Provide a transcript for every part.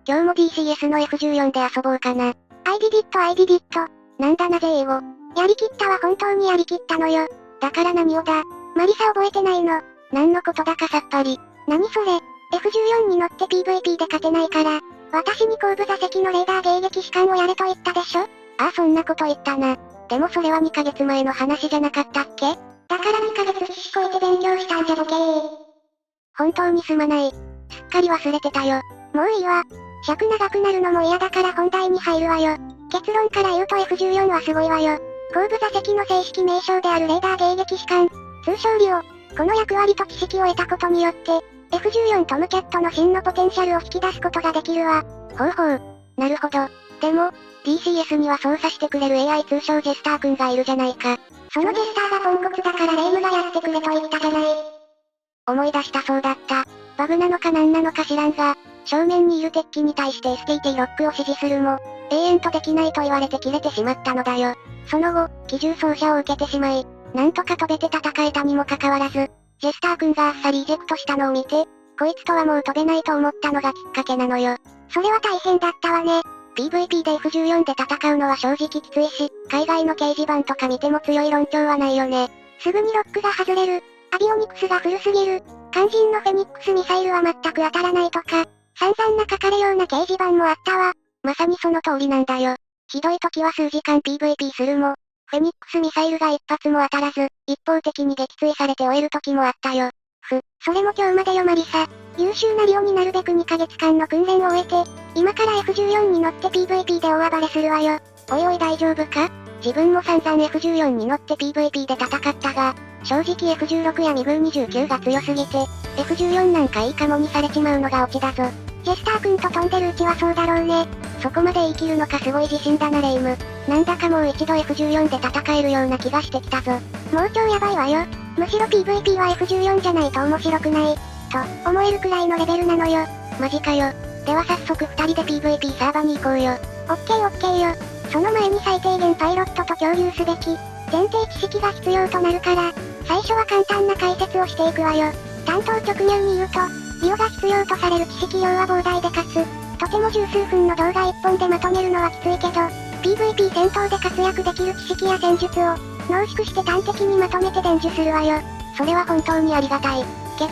今日も DCS の F14 で遊ぼうかな。I did it。なんだなぜ英語。やりきったは本当にやりきったのよ。だから何をだ。マリサ覚えてないの。何のことだかさっぱり。何それ。F14 に乗って PVP で勝てないから、私に後部座席のレーダー迎撃士官をやれと言ったでしょ。ああそんなこと言ったな。でもそれは2ヶ月前の話じゃなかったっけ。だから2ヶ月必死こいて勉強したんじゃボケー。本当にすまない。すっかり忘れてたよ。もういいわ。尺長くなるのも嫌だから本題に入るわよ。結論から言うと F14 はすごいわよ。後部座席の正式名称であるレーダー迎撃士官、通称リオ。この役割と知識を得たことによって、F14 トムキャットの真のポテンシャルを引き出すことができるわ。ほうほう。なるほど。でも、DCS には操作してくれる AI 通称ジェスター君がいるじゃないか。そのジェスターがポンコツだからレイムがやってくれと言ったじゃない。思い出したそうだった。バグなのか何なのか知らんが、正面にいる敵機に対して STT ロックを指示するも、永遠とできないと言われて切れてしまったのだよ。その後、機銃掃射を受けてしまい、なんとか飛べて戦えたにもかかわらず、ジェスター君があっさりイジェクトしたのを見て、こいつとはもう飛べないと思ったのがきっかけなのよ。それは大変だったわね。PVP で F14 で戦うのは正直きついし、海外の掲示板とか見ても強い論調はないよね。すぐにロックが外れる。アビオニクスが古すぎる。肝心のフェニックスミサイルは全く当たらないとか、散々な書かれような掲示板もあったわ。まさにその通りなんだよ。ひどい時は数時間 PVP するも、フェニックスミサイルが一発も当たらず、一方的に撃墜されて終える時もあったよ。それも今日までよマリサ。優秀なリオになるべく2ヶ月間の訓練を終えて、今から F14 に乗って PVP で大暴れするわよ。おいおい大丈夫か？自分も散々 F14 に乗って PVP で戦ったが、正直 F16 やミグ29が強すぎて、F14 なんかいいかもにされちまうのがオチだぞ。ジェスター君と飛んでるうちはそうだろうね。そこまで言い切るのかすごい自信だなレイム。なんだかもう一度 F14 で戦えるような気がしてきたぞ。もう超やばいわよ。むしろ PVP は F14 じゃないと面白くない。と、思えるくらいのレベルなのよ。マジかよ。では早速2人で PVP サーバに行こうよ。オッケーよ。その前に最低限パイロットと共有すべき、前提知識が必要となるから、最初は簡単な解説をしていくわよ。単刀直入に言うと、リオが必要とされる知識量は膨大でかつ、とても十数分の動画1本でまとめるのはきついけど、PVP 戦闘で活躍できる知識や戦術を、濃縮して端的にまとめて伝授するわよ。それは本当にありがたい。けど、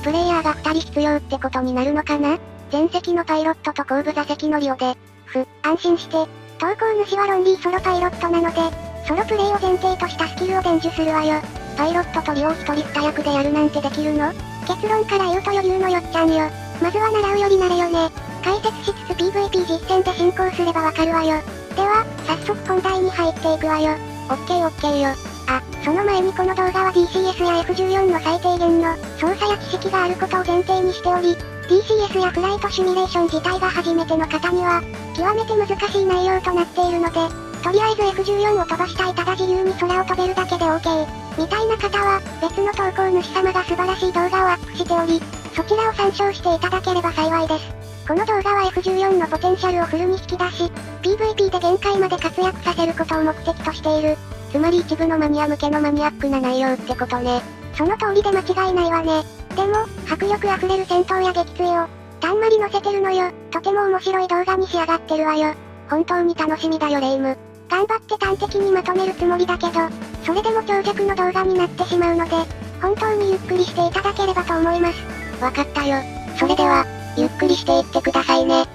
プレイヤーが2人必要ってことになるのかな？前席のパイロットと後部座席のリオで。安心して。投稿主はロンリーソロパイロットなので、ソロプレイを前提としたスキルを伝授するわよ。パイロットとリオを1人2役でやるなんてできるの？結論から言うと余裕のよっちゃんよ。まずは習うより慣れよね。解説しつつ PVP 実践で進行すればわかるわよ。では、早速本題に入っていくわよ。オッケーよ。その前にこの動画は DCS や F14 の最低限の操作や知識があることを前提にしており、DCS やフライトシミュレーション自体が初めての方には、極めて難しい内容となっているので、とりあえず F14 を飛ばしたいただ自由に空を飛べるだけで OK。みたいな方は、別の投稿主様が素晴らしい動画をアップしており、そちらを参照していただければ幸いです。この動画は F14 のポテンシャルをフルに引き出し、PVP で限界まで活躍させることを目的としている。つまり一部のマニア向けのマニアックな内容ってことね。その通りで間違いないわね。でも、迫力あふれる戦闘や撃墜を、たんまり載せてるのよ。とても面白い動画に仕上がってるわよ。本当に楽しみだよレイム。頑張って端的にまとめるつもりだけど、それでも長尺の動画になってしまうので、本当にゆっくりしていただければと思います。わかったよ。それでは、ゆっくりしていってくださいね。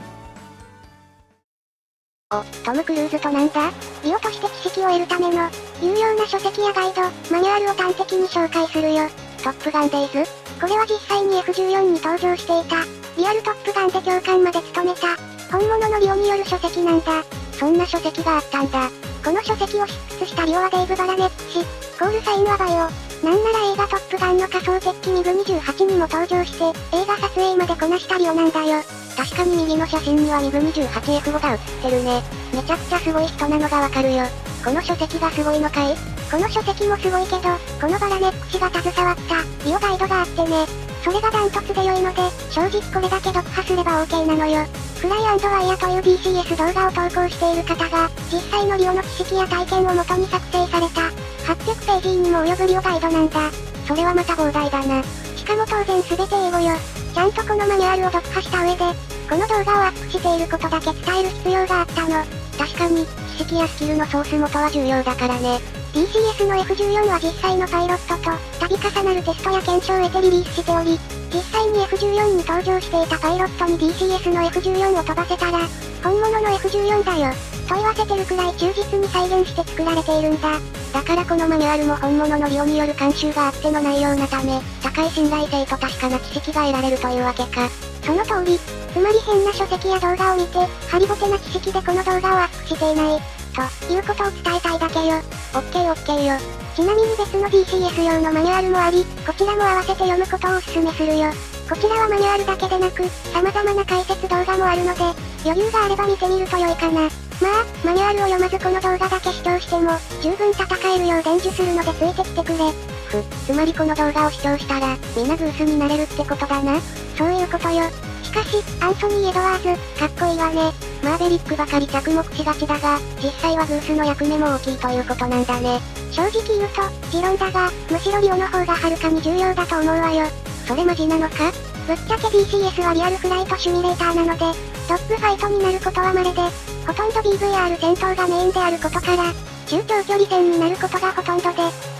トム・クルーズとなんだ？リオとして知識を得るための、有用な書籍やガイド、マニュアルを端的に紹介するよ。トップガンデイズ？これは実際に F14 に登場していた、リアルトップガンで教官まで務めた、本物のリオによる書籍なんだ。そんな書籍があったんだ。この書籍を執筆したリオはデイブ・バラネック氏、コールサインはバイオ。なんなら映画トップガンの仮想敵機ミグ28にも登場して、映画撮影までこなしたリオなんだよ。確かに右の写真にはミグ 28F5 が写ってるね。めちゃくちゃすごい人なのがわかるよ。この書籍がすごいのかい？この書籍もすごいけど、このバラネック氏が携わったリオガイドがあってね。それがダントツで良いので、正直これだけ読破すれば OK なのよ。フライ&ワイヤという DCS 動画を投稿している方が、実際のリオの知識や体験をもとに作成された、800ページにも及ぶリオガイドなんだ。それはまた膨大だな。しかも当然全て英語よ。ちゃんとこのマニュアルを読破した上で、この動画をアップしていることだけ伝える必要があったの。確かに、知識やスキルのソース元は重要だからね。DCS の F14 は実際のパイロットと、度重なるテストや検証を得てリリースしており、実際に F14 に登場していたパイロットに DCS の F14 を飛ばせたら、本物の F14 だよ、と言わせてるくらい忠実に再現して作られているんだ。だからこのマニュアルも本物のリオによる監修があっての内容なため、高い信頼性と確かな知識が得られるというわけか。その通り。つまり変な書籍や動画を見て、ハリボテな知識でこの動画をアップしていない。ということを伝えたいだけよ。オッケーよ。ちなみに別の DCS 用のマニュアルもあり、こちらも合わせて読むことをお勧めするよ。こちらはマニュアルだけでなく、様々な解説動画もあるので、余裕があれば見てみると良いかな。まあ、マニュアルを読まずこの動画だけ視聴しても、十分戦えるよう伝授するのでついてきてくれ。つまりこの動画を視聴したら、みんなグースになれるってことだな。そういうことよ。しかし、アンソニー・エドワーズ、かっこいいわね。マーベリックばかり着目しがちだが、実際はグースの役目も大きいということなんだね。正直言うと、持論だが、むしろリオの方がはるかに重要だと思うわよ。それマジなのか？ぶっちゃけ DCS はリアルフライトシミュレーターなので、トップファイトになることは稀で、ほとんど BVR 戦闘がメインであることから、中長距離戦になることがほとんどで、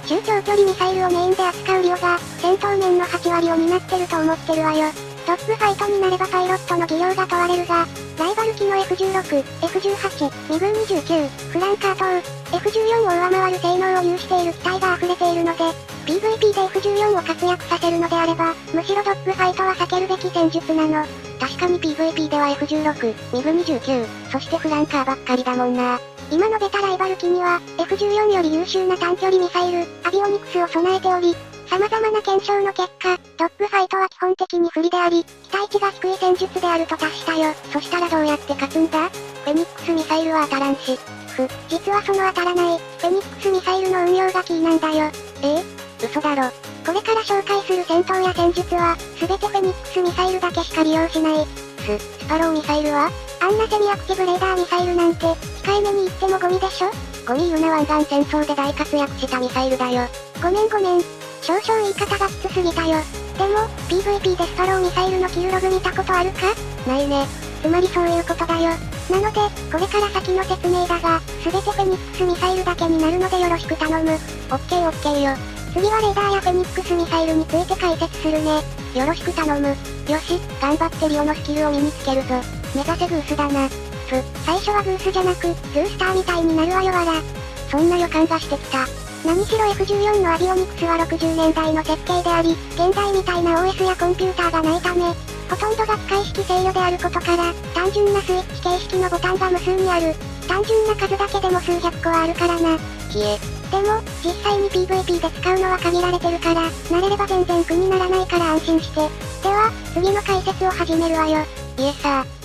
中長距離ミサイルをメインで扱うリオが、戦闘面の8割を担ってると思ってるわよ。トップファイトになればパイロットの技量が問われるが、ライバル機の F16、F18、ミグ29、フランカー等、F14 を上回る性能を有している機体が溢れているので、PVP で F14 を活躍させるのであれば、むしろトップファイトは避けるべき戦術なの。確かに PVP では F16、ミグ29、そしてフランカーばっかりだもんな。今述べたライバル機には、F14 より優秀な短距離ミサイル、アビオニクスを備えており、様々な検証の結果、トップファイトは基本的に不利であり、期待値が低い戦術であると達したよ。そしたらどうやって勝つんだ？フェニックスミサイルは当たらんし。実はその当たらない、フェニックスミサイルの運用がキーなんだよ。嘘だろ。これから紹介する戦闘や戦術は、すべてフェニックスミサイルだけしか利用しない。スパローミサイルは？あんなセミアクティブレーダーミサイルなんて、控えめに言ってもゴミでしょ？ゴミ言うな湾岸戦争で大活躍したミサイルだよ。ごめん。少々言い方がきつすぎたよ。でも、PVP でスパローミサイルのキルログ見たことあるか？ないね。つまりそういうことだよ。なので、これから先の説明だが、すべてフェニックスミサイルだけになるのでよろしく頼む。オッケーよ。次はレーダーやフェニックスミサイルについて解説するね。よろしく頼む。よし、頑張ってリオのスキルを身につけるぞ。目指せグースだな。最初はグースじゃなく、ズースターみたいになるわよわら。そんな予感がしてきた。何しろ F14 のアビオニクスは60年代の設計であり、現代みたいな OS やコンピューターがないため、ほとんどが機械式制御であることから、単純なスイッチ形式のボタンが無数にある。単純な数だけでも数百個はあるからな。でも、実際に PVP で使うのは限られてるから、慣れれば全然苦にならないから安心して。では、次の解説を始めるわよ。イエサー。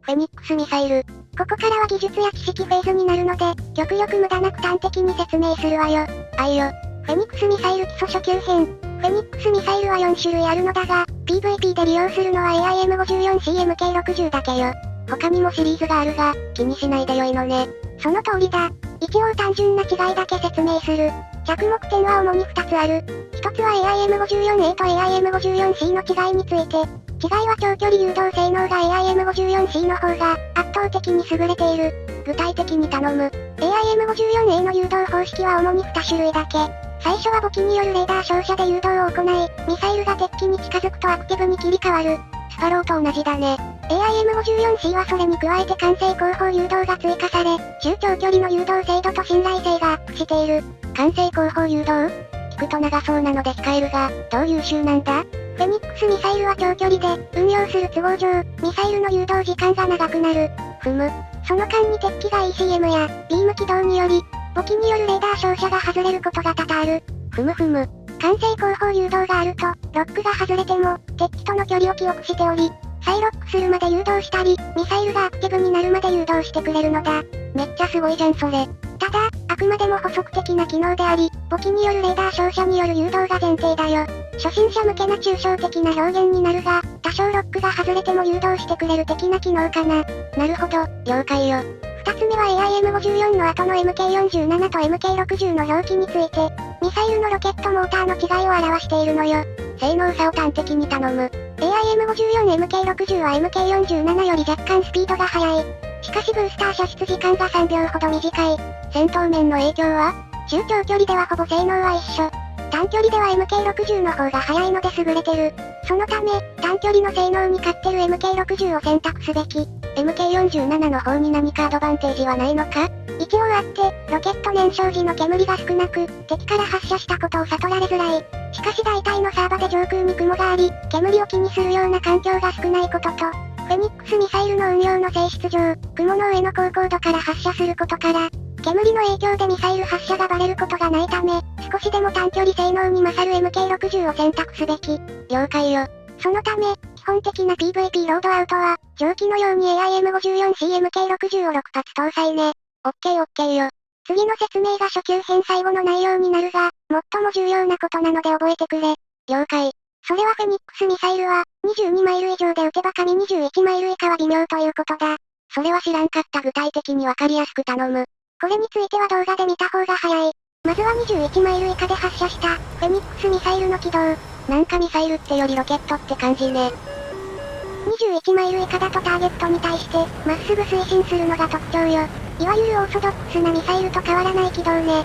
フェニックスミサイル。ここからは技術や知識フェーズになるので、極力無駄なく端的に説明するわよ。フェニックスミサイル基礎初級編。フェニックスミサイルは4種類あるのだが、PVP で利用するのは AIM54CMK60 だけよ。他にもシリーズがあるが、気にしないでよいのね。その通りだ。一応単純な違いだけ説明する。着目点は主に2つある。1つは AIM54A と AIM54C の違いについて。違いは長距離誘導性能が AIM54C の方が圧倒的に優れている。具体的に頼む。AIM54A の誘導方式は主に2種類だけ。最初は簿記によるレーダー照射で誘導を行い、ミサイルが敵機に近づくとアクティブに切り替わる。スパローと同じだね。AIM54C はそれに加えて管制後方誘導が追加され、中長距離の誘導精度と信頼性がアップしている。管制後方誘導？聞くと長そうなので控えるが、どう優秀なんだ？フェニックスミサイルは長距離で、運用する都合上、ミサイルの誘導時間が長くなる。その間に敵機が ECM や、ビーム起動により、簿記によるレーダー照射が外れることが多々ある。管制後方誘導があると、ロックが外れても、敵機との距離を記憶しており、再ロックするまで誘導したり、ミサイルがアクティブになるまで誘導してくれるのだ。めっちゃすごいじゃんそれ。ただ、あくまでも補足的な機能であり、簿記によるレーダー照射による誘導が前提だよ。初心者向けな抽象的な表現になるが、多少ロックが外れても誘導してくれる的な機能かな。なるほど、了解よ。二つ目は AIM54 の後の MK47 と MK60 の表記について、ミサイルのロケットモーターの違いを表しているのよ。性能差を端的に頼む。AIM54MK60 は MK47 より若干スピードが速い。しかしブースター射出時間が3秒ほど短い。戦闘面の影響は中長距離ではほぼ性能は一緒。短距離では MK60 の方が速いので優れてる。そのため、短距離の性能に勝ってる MK60 を選択すべき。MK47 の方に何かアドバンテージはないのか？一応あって、ロケット燃焼時の煙が少なく、敵から発射したことを悟られづらい。しかし大体のサーバで上空に雲があり、煙を気にするような環境が少ないことと、フェニックスミサイルの運用の性質上、雲の上の高高度から発射することから、煙の影響でミサイル発射がバレることがないため、少しでも短距離性能に勝る MK60 を選択すべき。了解よ。そのため、基本的な PVP ロードアウトは、上記のように AIM54CMK60 を6発搭載ね。オッケーよ。次の説明が初級編最後の内容になるが、最も重要なことなので覚えてくれ。了解。それはフェニックスミサイルは、22マイル以上で撃てば神21マイル以下は微妙ということだ。それは知らんかった。具体的にわかりやすく頼む。これについては動画で見た方が早い。まずは21マイル以下で発射した、フェニックスミサイルの軌道。なんかミサイルってよりロケットって感じね。21マイル以下だとターゲットに対して、まっすぐ推進するのが特徴よ。いわゆるオーソドックスなミサイルと変わらない軌道ね。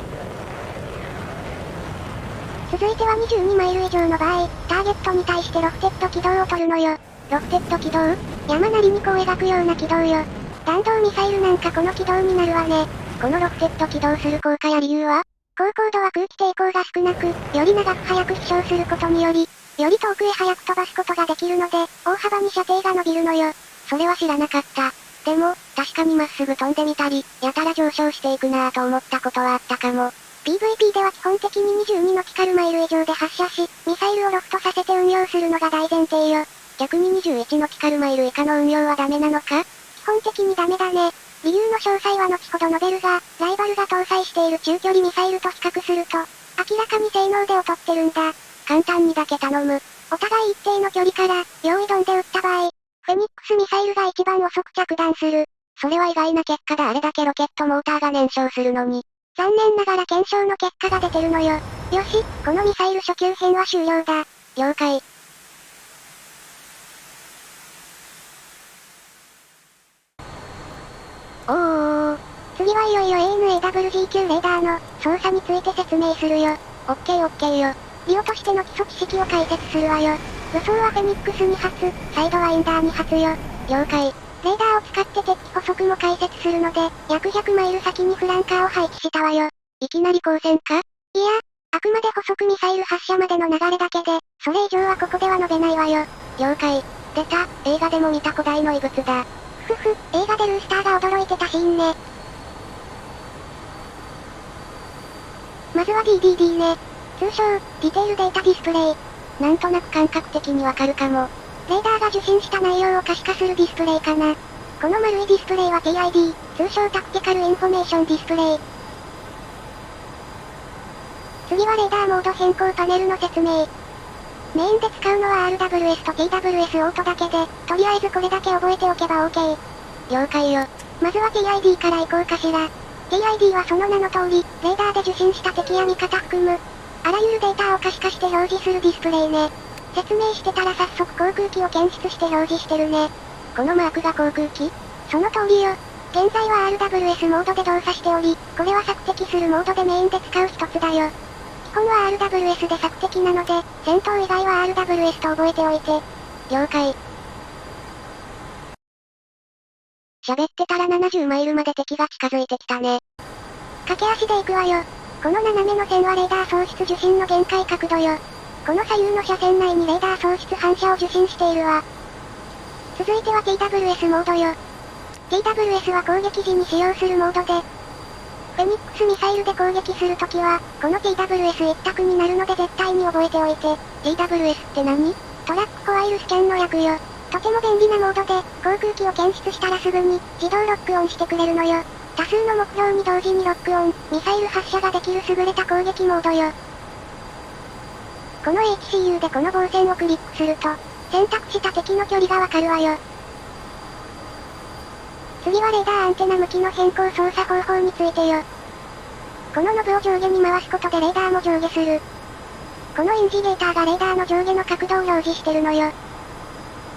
続いては22マイル以上の場合、ターゲットに対してロフテッド軌道を取るのよ。ロフテッド軌道？山なりにこう描くような軌道よ。弾道ミサイルなんかこの軌道になるわね。このロフテッド軌道する効果や理由は？高高度は空気抵抗が少なく、より長く速く飛翔することにより、より遠くへ速く飛ばすことができるので、大幅に射程が伸びるのよ。それは知らなかった。でも、確かにまっすぐ飛んでみたり、やたら上昇していくなぁと思ったことはあったかも。PVP では基本的に22ノティカルマイル以上で発射し、ミサイルをロフトさせて運用するのが大前提よ。逆に21ノティカルマイル以下の運用はダメなのか？基本的にダメだね。理由の詳細は後ほど述べるが、ライバルが搭載している中距離ミサイルと比較すると、明らかに性能で劣ってるんだ。簡単にだけ頼む。お互い一定の距離から、用意ドンで撃った場合、フェニックスミサイルが一番遅く着弾する。それは意外な結果だ。あれだけロケットモーターが燃焼するのに。残念ながら検証の結果が出てるのよ。よし、このミサイル初級編は終了だ。了解。次はいよいよ ANAWGQ レーダーの操作について説明するよ。オッケーよ。リオとしての基礎知識を解説するわよ。武装はフェニックス2発、サイドワインダー2発よ。了解。レーダーを使って敵機捕捉も解説するので、約100マイル先にフランカーを配置したわよ。いきなり光線か？いや、あくまで捕捉ミサイル発射までの流れだけで、それ以上はここでは述べないわよ。了解。出た、映画でも見た古代の遺物だ。映画でルースターが驚いてたシーンね。まずは DDD ね。通称、ディテールデータディスプレイ。なんとなく感覚的にわかるかも。レーダーが受信した内容を可視化するディスプレイかな。この丸いディスプレイは TID、通称タクティカルインフォメーションディスプレイ。次はレーダーモード変更パネルの説明。メインで使うのは RWS と TWS オートだけで、とりあえずこれだけ覚えておけば OK。了解よ。まずは TID から行こうかしら。TID はその名の通り、レーダーで受信した敵や味方含む、あらゆるデータを可視化して表示するディスプレイね。説明してたら早速航空機を検出して表示してるね。このマークが航空機？その通りよ。現在は RWS モードで動作しており、これは索敵するモードでメインで使う一つだよ。基本は RWS で索敵なので、戦闘以外は RWS と覚えておいて。了解。喋ってたら70マイルまで敵が近づいてきたね。駆け足で行くわよ。この斜めの線はレーダー喪失受信の限界角度よ。この左右の車線内にレーダー喪失反射を受信しているわ。続いては TWS モードよ。TWS は攻撃時に使用するモードで、フェニックスミサイルで攻撃するときは、この TWS 一択になるので絶対に覚えておいて。TWS って何？トラックホワイルスキャンの略よ。とても便利なモードで、航空機を検出したらすぐに、自動ロックオンしてくれるのよ。多数の目標に同時にロックオン、ミサイル発射ができる優れた攻撃モードよ。この HCU でこの棒線をクリックすると、選択した敵の距離がわかるわよ。次はレーダーアンテナ向きの変更操作方法についてよ。このノブを上下に回すことでレーダーも上下する。このインジゲーターがレーダーの上下の角度を表示してるのよ。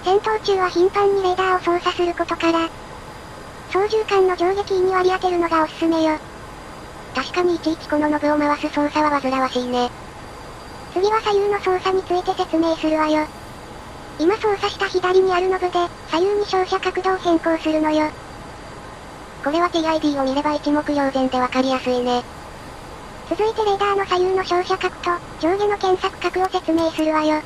戦闘中は頻繁にレーダーを操作することから、操縦桿の上下キーに割り当てるのがおすすめよ。確かにいちいちこのノブを回す操作は煩わしいね。次は左右の操作について説明するわよ。今操作した左にあるノブで、左右に照射角度を変更するのよ。これは TID を見れば一目瞭然でわかりやすいね。続いてレーダーの左右の照射角と、上下の検索角を説明するわよ。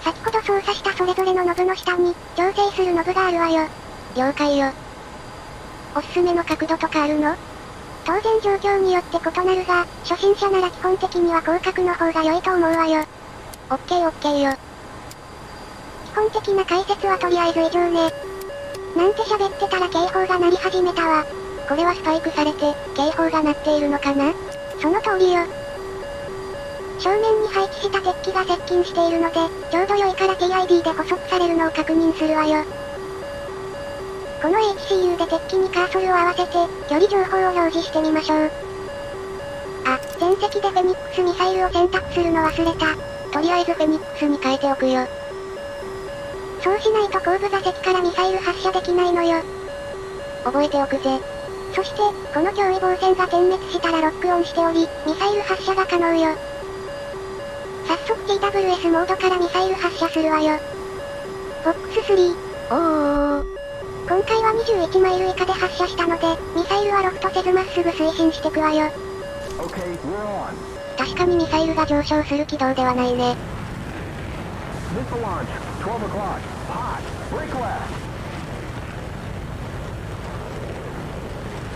先ほど操作したそれぞれのノブの下に、調整するノブがあるわよ。了解よ。おすすめの角度とかあるの？当然状況によって異なるが、初心者なら基本的には広角の方が良いと思うわよ。オッケーオッケーよ。基本的な解説はとりあえず以上ね。なんて喋ってたら警報が鳴り始めたわ。これはスパイクされて、警報が鳴っているのかな？その通りよ。正面に配置した敵機が接近しているので、ちょうど良いから TID で補足されるのを確認するわよ。この HCU で敵機にカーソルを合わせて、距離情報を表示してみましょう。あ、全席でフェニックスミサイルを選択するの忘れた。とりあえずフェニックスに変えておくよ。そうしないと後部座席からミサイル発射できないのよ。覚えておくぜ。そして、この脅威防線が点滅したらロックオンしており、ミサイル発射が可能よ。早速 TWS モードからミサイル発射するわよ。ボックス3。今回は21マイル以下で発射したので、ミサイルはロフトせずまっすぐ推進してくわよ。確かにミサイルが上昇する軌道ではないね。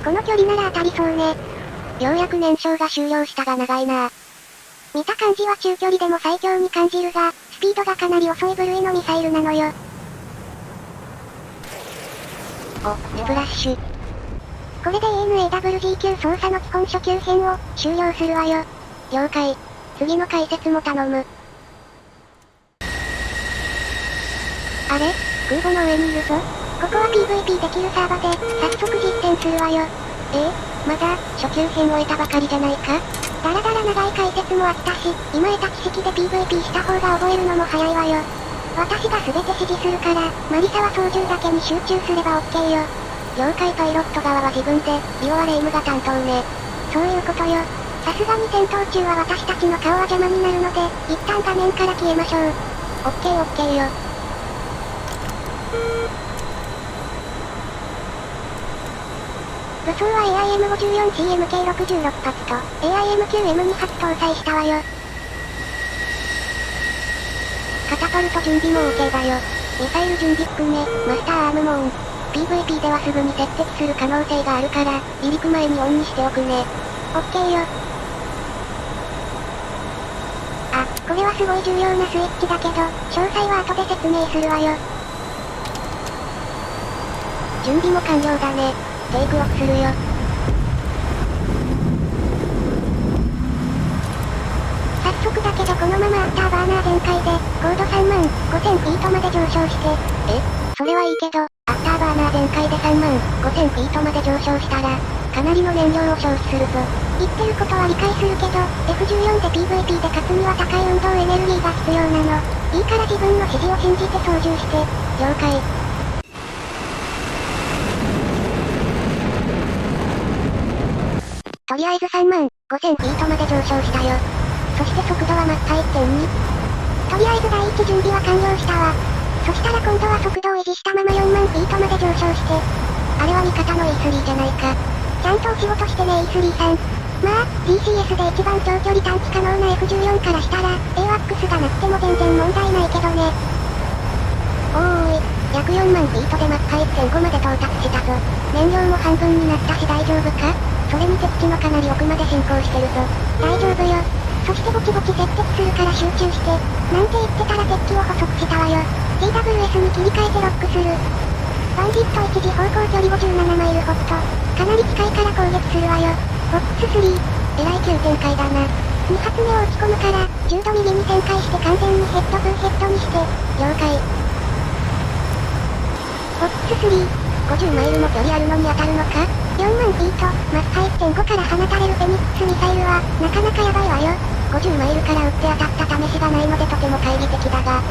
この距離なら当たりそうね。ようやく燃焼が終了したが長いな。見た感じは中距離でも最強に感じるが、スピードがかなり遅い部類のミサイルなのよ。お、スプラッシュ。これで ANAWG 級操作の基本初級編を終了するわよ。了解。次の解説も頼む。あれ？空母の上にいるぞ。ここは PVP できるサーバで、早速実践するわよ。まだ、初級編を得たばかりじゃないか？だらだら長い解説もあったし、今得た知識で PVP した方が覚えるのも早いわよ。私が全て指示するから、マリサは操縦だけに集中すれば OK よ。了解。パイロット側は自分で、リオはレイムが担当ね。そういうことよ。さすがに戦闘中は私たちの顔は邪魔になるので、一旦画面から消えましょう。オッケーオッケーよ。武装は AIM54CMK66 発と AIM9M2 発搭載したわよ。カタパルト準備も OK だよ。ミサイル準備含め、マスターアームもオン。PVP ではすぐに接敵する可能性があるから、離陸前にオンにしておくね。OK よ。あ、これはすごい重要なスイッチだけど、詳細は後で説明するわよ。準備も完了だね。テイクオフするよ。早速だけどこのままアフターバーナー全開で、高度35,000フィートまで上昇して。それはいいけど、アフターバーナー全開で35,000フィートまで上昇したら、かなりの燃料を消費するぞ。言ってることは理解するけど、F14 で PVP で勝つには高い運動エネルギーが必要なの。いいから自分の指示を信じて操縦して。了解。とりあえず35,000フィートまで上昇したよ。そして速度はマッハ 1.2。とりあえず第一準備は完了したわ。そしたら今度は速度を維持したまま4万フィートまで上昇して。あれは味方の E3 じゃないか。ちゃんとお仕事してね E3 さん。まあ、GCS で一番長距離探知可能な F14 からしたら、AWACS がなくても全然問題ないけどね。おーい、約4万フィートでマッハ 1.5 まで到達したぞ。燃料も半分になったし大丈夫か？それに敵地のかなり奥まで進行してるぞ。大丈夫よ。そしてぼちぼち接敵するから集中して。なんて言ってたら敵機を捕捉したわよ。TWS に切り替えてロックする。バンディット一時方向距離57マイルホット。かなり近いから攻撃するわよ。ボックス3。えらい急展開だな。2発目を打ち込むから、10度右に旋回して完全にヘッドブーヘッドにして。了解。ボックス3。50マイルの距離あるのに当たるのか？4万フィート、マッハ 1.5 から放たれるフェニックスミサイルは、なかなかやばいわよ。50マイルから撃って当たった試しがないのでとても懐疑的だが。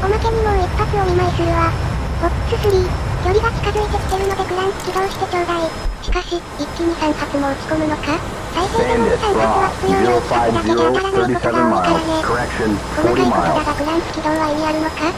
おまけにもう一発お見舞いするわ。フォックス3、距離が近づいてきてるのでクランク起動してちょうだい。しかし、一気に3発も撃ち込むのか？最低でも2、3発は必要よ。1発だけで当たらないことが多いからね。細かいことだがクランク起動は意味あるのか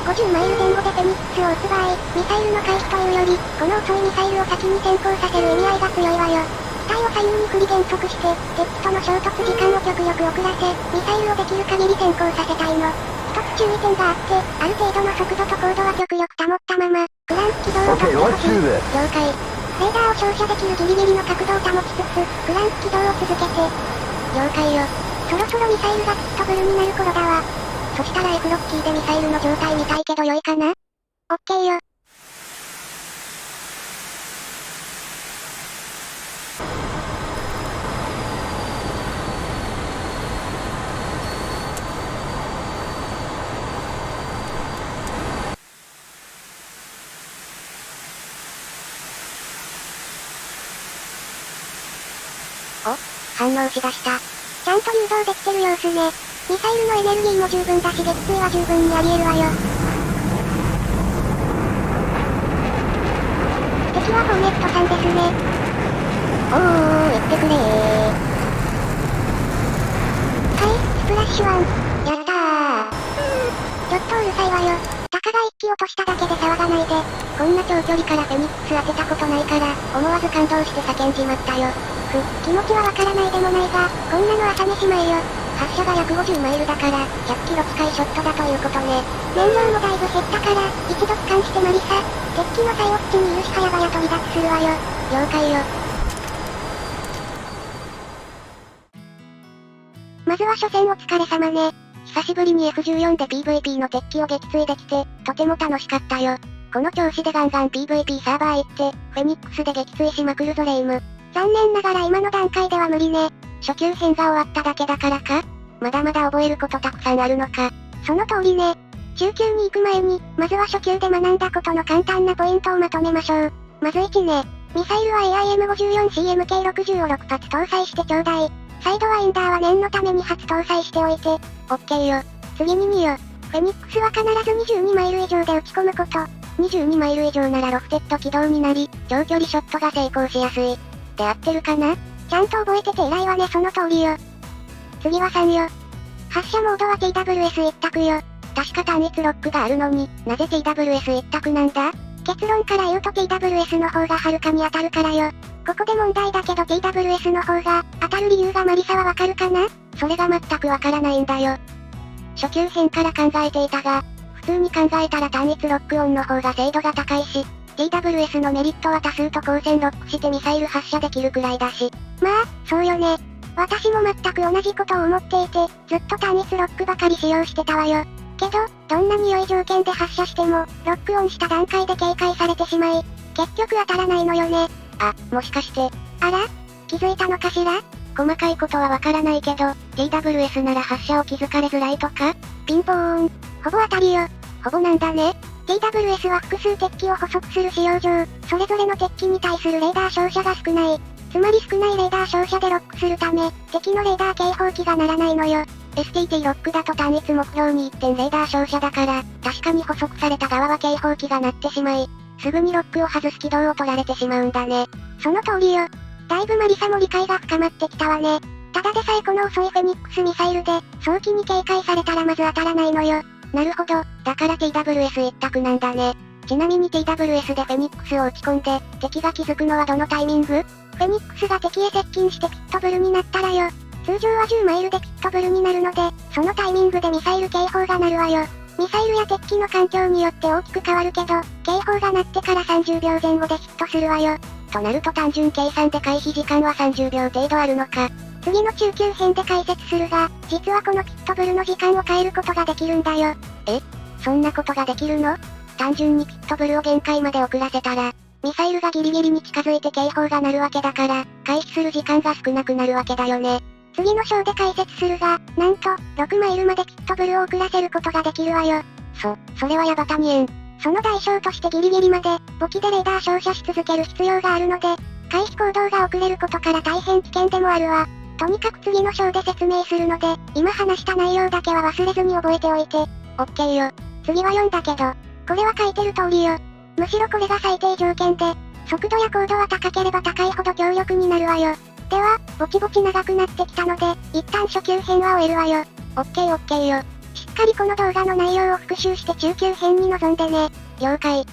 ？50マイル前後でフェニックスを撃つ場合、ミサイルの回避というより、この遅いミサイルを先に先行させる意味合いが強いわよ。機体を左右に振り減速して、敵との衝突時間を極力遅らせ、ミサイルをできる限り先行させたいの。一つ注意点があって、ある程度の速度と高度は極力保ったまま、クランク起動を取ってほしい。了解。レーダーを照射できるギリギリの角度を保ちつつ、クランク起動を続けて。了解よ。そろそろミサイルがピットブルになる頃だわ。そしたら F ロッキーでミサイルの状態見たいけど良いかな？オッケーよ。反応しだした。ちゃんと誘導できてる様子ね。ミサイルのエネルギーも十分だし撃墜は十分にあり得るわよ。敵はホーネットさんですね。おー、言ってくれー。はい、スプラッシュ1。やったー。ちょっとうるさいわよ。たかが一気落としただけで騒がないで。こんな長距離からフェニックス当てたことないから、思わず感動して叫んじまったよ。気持ちはわからないでもないが、こんなの朝寝しまえよ。発射が約50マイルだから、100キロ近いショットだということね。燃料もだいぶ減ったから、一度帰還してマリサ。敵機の最奥地にいるし早々飛び立ちするわよ。了解よ。まずは初戦お疲れ様ね。久しぶりに F14 で PVP の敵機を撃墜できて、とても楽しかったよ。この調子でガンガン PVP サーバー行って、フェニックスで撃墜しまくるぞレイム。残念ながら今の段階では無理ね。初級編が終わっただけだからか？まだまだ覚えることたくさんあるのか。その通りね。中級に行く前に、まずは初級で学んだことの簡単なポイントをまとめましょう。まず1ね。ミサイルは AIM54CMK60 を6発搭載してちょうだい。サイドワインダーは念のために発搭載しておいて。オッケーよ。次に2よ。フェニックスは必ず22マイル以上で撃ち込むこと。22マイル以上ならロフテッド起動になり、長距離ショットが成功しやすい。で合ってるかな？ちゃんと覚えてて偉いわね。その通りよ。次は3よ。発射モードは TWS 一択よ。確か単一ロックがあるのに、なぜ TWS 一択なんだ？結論から言うと TWS の方がはるかに当たるからよ。ここで問題だけど TWS の方が、当たる理由がマリサはわかるかな？それが全くわからないんだよ。初級編から考えていたが、普通に考えたら単一ロックオンの方が精度が高いし、TWS のメリットは多数と光線ロックしてミサイル発射できるくらいだし。まあ、そうよね。私も全く同じことを思っていて、ずっと単一ロックばかり使用してたわよ。けど、どんなに良い条件で発射しても、ロックオンした段階で警戒されてしまい、結局当たらないのよね。あ、もしかして、あら？気づいたのかしら？細かいことはわからないけど、TWS なら発射を気づかれづらいとか？ピンポーン。ほぼ当たりよ。ほぼなんだね。TWS は複数敵機を捕捉する使用上、それぞれの敵機に対するレーダー照射が少ない。つまり少ないレーダー照射でロックするため、敵のレーダー警報機が鳴らないのよ。STT ロックだと単一目標に1点レーダー照射だから、確かに捕捉された側は警報機が鳴ってしまい、すぐにロックを外す軌道を取られてしまうんだね。その通りよ。だいぶマリサも理解が深まってきたわね。ただでさえこの遅いフェニックスミサイルで、早期に警戒されたらまず当たらないのよ。なるほど、だから TWS 一択なんだね。ちなみに TWS でフェニックスを打ち込んで、敵が気づくのはどのタイミング？フェニックスが敵へ接近してピットブルになったらよ。通常は10マイルでピットブルになるので、そのタイミングでミサイル警報が鳴るわよ。ミサイルや敵機の環境によって大きく変わるけど、警報が鳴ってから30秒前後でヒットするわよ。となると単純計算で回避時間は30秒程度あるのか。次の中級編で解説するが、実はこのピットブルの時間を変えることができるんだよ。え？そんなことができるの？単純にピットブルを限界まで遅らせたら、ミサイルがギリギリに近づいて警報が鳴るわけだから、回避する時間が少なくなるわけだよね。次の章で解説するが、なんと、6マイルまでピットブルを遅らせることができるわよ。それはヤバタニエン。その代償としてギリギリまで、簿記でレーダー照射し続ける必要があるので、回避行動が遅れることから大変危険でもあるわ。とにかく次の章で説明するので、今話した内容だけは忘れずに覚えておいて。オッケーよ。次は4だけど、これは書いてる通りよ。むしろこれが最低条件で、速度や高度は高ければ高いほど強力になるわよ。では、ぼちぼち長くなってきたので、一旦初級編は終えるわよ。オッケーオッケーよ。しっかりこの動画の内容を復習して中級編に臨んでね。了解。